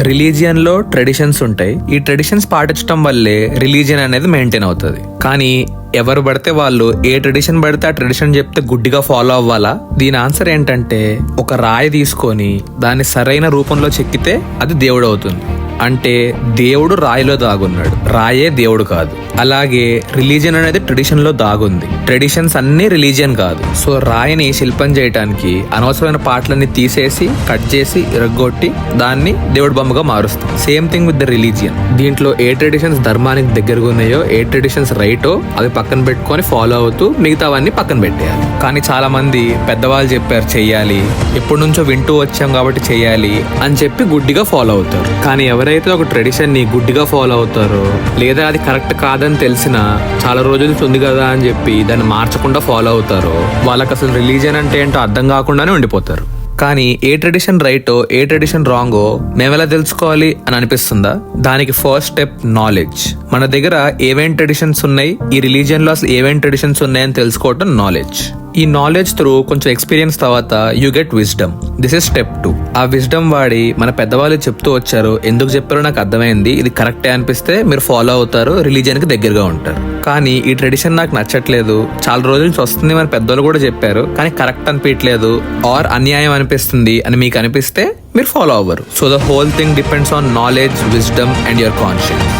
Religion లో traditions ఉంటాయి. ఈ ట్రెడిషన్స్ పాటించడం వల్లే రిలీజియన్ అనేది మెయింటైన్ అవుతుంది. కానీ ఎవరు పడితే వాళ్ళు ఏ ట్రెడిషన్ పడితే ఆ ట్రెడిషన్ చెప్తే గుడ్డిగా ఫాలో అవ్వాలా? దీని ఆన్సర్ ఏంటంటే, ఒక రాయి తీసుకొని దాన్ని సరైన రూపంలో చెక్కితే అది దేవుడు అవుతుంది. అంటే దేవుడు రాయిలో దాగున్నాడు, రాయే దేవుడు కాదు. అలాగే రిలీజియన్ అనేది ట్రెడిషన్ లో దాగుంది, ట్రెడిషన్స్ అన్ని రిలీజియన్ కాదు. సో రాయిని శిల్పం చేయడానికి అనవసరమైన పాటలన్నీ తీసేసి కట్ చేసి ఇరగొట్టి దాన్ని దేవుడి బొమ్మగా మారుస్తాం. Same thing with the religion. దీంట్లో ఏ ట్రెడిషన్స్ ధర్మానికి దగ్గరగా ఉన్నాయో, ఏ ట్రెడిషన్స్ రైటో అవి పక్కన పెట్టుకొని ఫాలో అవుతూ మిగతావన్నీ పక్కన పెట్టేయాలి. కానీ చాలా మంది పెద్దవాళ్ళు చెప్పారు చెయ్యాలి, ఎప్పటి నుంచో వింటూ వచ్చాం కాబట్టి చెయ్యాలి అని చెప్పి గుడ్డిగా ఫాలో అవుతారు. కానీ ఎవరైతే ఒక ట్రెడిషన్ ని గుడ్డిగా ఫాలో అవుతారో, లేదా అది కరెక్ట్ కాదని తెలిసినా చాలా రోజులు ఉంది కదా అని చెప్పి దాన్ని మార్చకుండా ఫాలో అవుతారో, వాళ్ళకి అసలు రిలీజియన్ అంటే ఏంటో అర్థం కాకుండానే ఉండిపోతారు. కానీ ఏ ట్రెడిషన్ రైటో ఏ ట్రెడిషన్ రాంగో మేమెలా తెలుసుకోవాలి అని అనిపిస్తుందా? దానికి ఫస్ట్ స్టెప్ నాలెడ్జ్. మన దగ్గర ఏమేం ట్రెడిషన్స్ ఉన్నాయి, ఈ రిలీజియన్ లో అసలు ఏమేం ట్రెడిషన్స్ ఉన్నాయని తెలుసుకోవటం నాలెడ్జ్. ఈ నాలెడ్జ్ త్రూ కొంచెం ఎక్స్పీరియన్స్ తర్వాత you get wisdom. This is step 2. ఆ విజ్డమ్ వాడి మన పెద్దవాళ్ళు చెప్తూ వచ్చారు, ఎందుకు చెప్పారో నాకు అర్థమైంది, ఇది కరెక్టే అనిపిస్తే మీరు ఫాలో అవుతారు, రిలీజియన్ కి దగ్గరగా ఉంటారు. కానీ ఈ ట్రెడిషన్ నాకు నచ్చట్లేదు, చాలా రోజుల నుంచి వస్తుంది, మన పెద్దవాళ్ళు కూడా చెప్పారు కానీ కరెక్ట్ అనిపించట్లేదు ఆర్ అన్యాయం అనిపిస్తుంది అని మీకు అనిపిస్తే మీరు ఫాలో అవ్వరు. So the whole thing depends on knowledge, wisdom and your conscience.